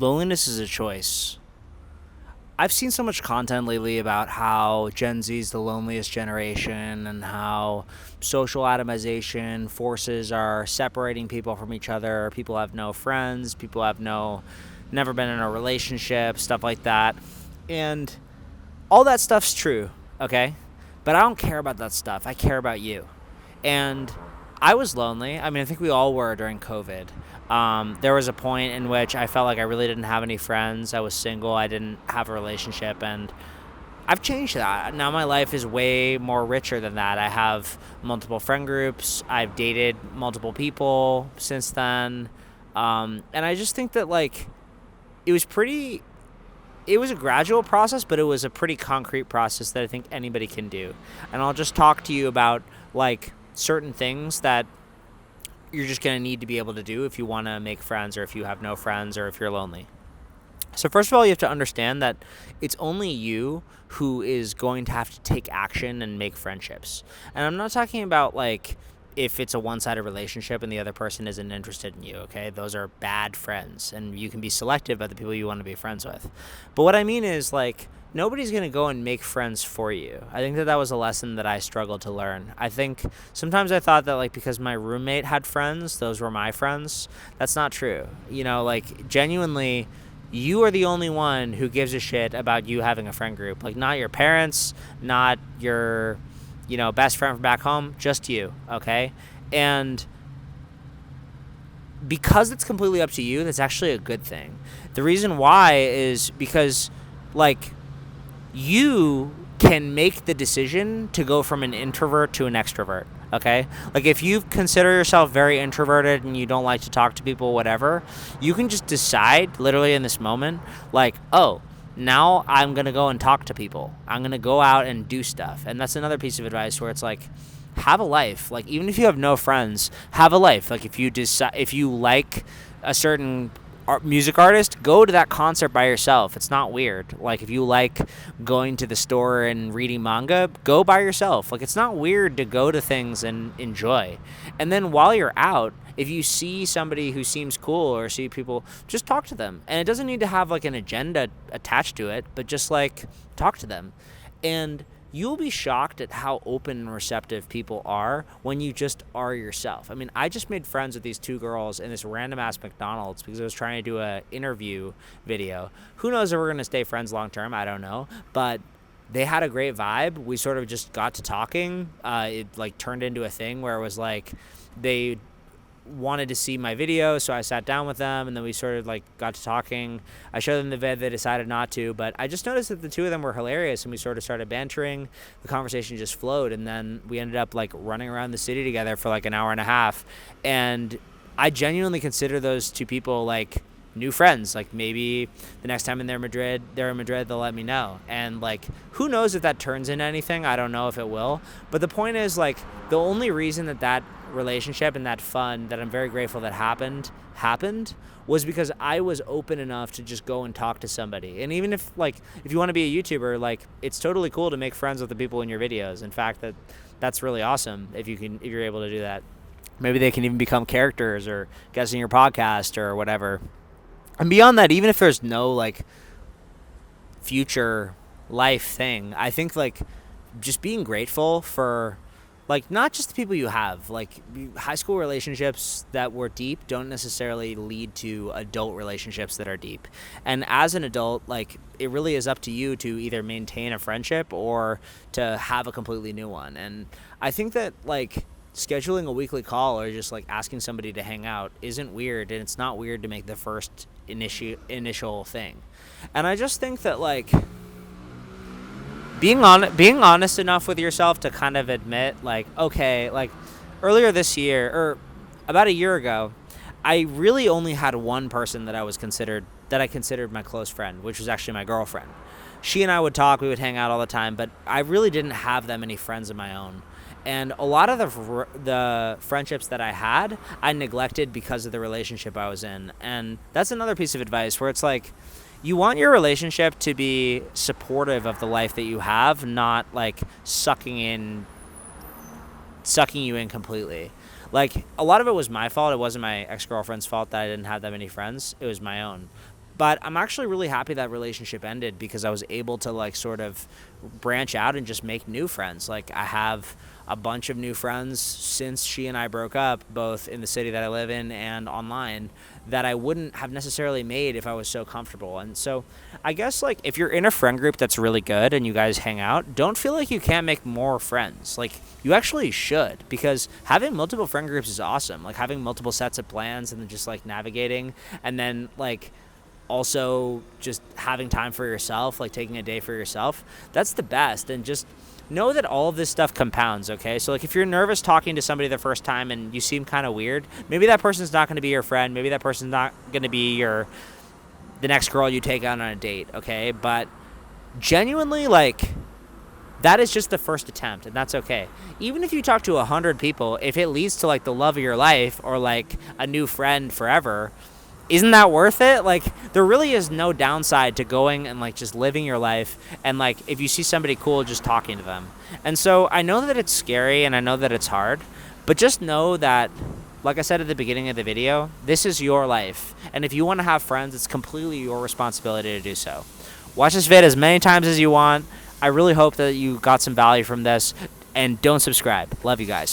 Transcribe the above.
loneliness is a choice. I've seen so much content lately about how Gen Z is the loneliest generation and how social atomization forces are separating people from each other. People have no friends, people have never been in a relationship, stuff like that. And all that stuff's true, okay? But I don't care about that stuff. I care about you. And I was lonely. I mean, I think we all were during COVID. There was a point in which I felt like I really didn't have any friends. I was single. I didn't have a relationship. And I've changed that. Now my life is way more richer than that. I have multiple friend groups. I've dated multiple people since then. And I just think that, like, it was pretty it was a gradual process, but it was a pretty concrete process that I think anybody can do. And I'll just talk to you about, like, certain things that you're just going to need to be able to do if you want to make friends, or if you have no friends, or if you're lonely. So first of all, you have to understand that it's only you who is going to have to take action and make friendships. And I'm not talking about, like, if it's a one-sided relationship and the other person isn't interested in you, okay? Those are bad friends, and you can be selective about the people you want to be friends with. But what I mean is, like, nobody's going to go and make friends for you. I think that was a lesson that I struggled to learn. I think sometimes I thought that, like, because my roommate had friends, those were my friends. That's not true. You know, like, genuinely, you are the only one who gives a shit about you having a friend group. Like, not your parents, not your, best friend from back home, just you, okay? And because it's completely up to you, that's actually a good thing. The reason why is because, like, you can make the decision to go from an introvert to an extrovert, okay? Like, if you consider yourself very introverted and you don't like to talk to people, whatever, you can just decide literally in this moment, like, oh, now I'm going to go and talk to people. I'm going to go out and do stuff. And that's another piece of advice where it's like, have a life. Like, even if you have no friends, have a life. Like, if you like a certain music artist, go to that concert by yourself. It's not weird. Like, if you like going to the store and reading manga, go by yourself. Like, it's not weird to go to things and enjoy. And then while you're out, if you see somebody who seems cool or see people, just talk to them. And it doesn't need to have, like, an agenda attached to it, but just, like, talk to them. And you'll be shocked at how open and receptive people are when you just are yourself. I mean, I just made friends with these two girls in this random-ass McDonald's because I was trying to do an interview video. Who knows if we're going to stay friends long-term? I don't know. But they had a great vibe. We sort of just got to talking. It, like, turned into a thing where it was like they wanted to see my video, so I sat down with them, and then we sort of, like, got to talking. I showed them the vid. They decided not to, but I just noticed that the two of them were hilarious, and we sort of started bantering. The conversation just flowed, and then we ended up, like, running around the city together for, like, an hour and a half, and I genuinely consider those two people, like, new friends. Like, maybe the next time they're in Madrid, they'll let me know. And, like, who knows if that turns into anything? I don't know if it will. But the point is, like, the only reason that relationship and that fun that I'm very grateful that happened was because I was open enough to just go and talk to somebody. And even if you want to be a YouTuber, like, it's totally cool to make friends with the people in your videos. In fact, that's really awesome if you're able to do that. Maybe they can even become characters or guest in your podcast or whatever. And beyond that, even if there's no, like, future life thing, I think, like, just being grateful for, like, not just the people you have. Like, high school relationships that were deep don't necessarily lead to adult relationships that are deep. And as an adult, like, it really is up to you to either maintain a friendship or to have a completely new one. And I think that, like, scheduling a weekly call or just, like, asking somebody to hang out isn't weird, and it's not weird to make the first initial thing. And I just think that, like, being honest enough with yourself to kind of admit, like, okay, like, earlier this year, or about a year ago, I really only had one person that I considered my close friend, which was actually my girlfriend. She and I would talk, we would hang out all the time, but I really didn't have that many friends of my own. And a lot of the friendships that I had, I neglected because of the relationship I was in. And that's another piece of advice where it's like, you want your relationship to be supportive of the life that you have, not, like, sucking you in completely. Like, a lot of it was my fault. It wasn't my ex-girlfriend's fault that I didn't have that many friends. It was my own. But I'm actually really happy that relationship ended because I was able to like sort of branch out and just make new friends. Like I have a bunch of new friends since she and I broke up, both in the city that I live in and online, that I wouldn't have necessarily made if I was so comfortable. And so I guess like if you're in a friend group that's really good and you guys hang out, don't feel like you can't make more friends. Like you actually should, because having multiple friend groups is awesome. Like having multiple sets of plans and then just like navigating, and then like also just having time for yourself, like taking a day for yourself, that's the best. And just know that all of this stuff compounds, okay? So like if you're nervous talking to somebody the first time and you seem kind of weird, maybe that person's not going to be your friend, maybe that person's not going to be the next girl you take out on a date, okay? But genuinely, like, that is just the first attempt, and that's okay. Even if you talk to 100 people, if it leads to like the love of your life or like a new friend forever, isn't that worth it? Like, there really is no downside to going and like just living your life, and like if you see somebody cool, just talking to them. And so I know that it's scary and I know that it's hard, but just know that, like I said at the beginning of the video, this is your life, and if you want to have friends, it's completely your responsibility to do so. Watch this vid as many times as you want. I really hope that you got some value from this, and don't subscribe. Love you guys.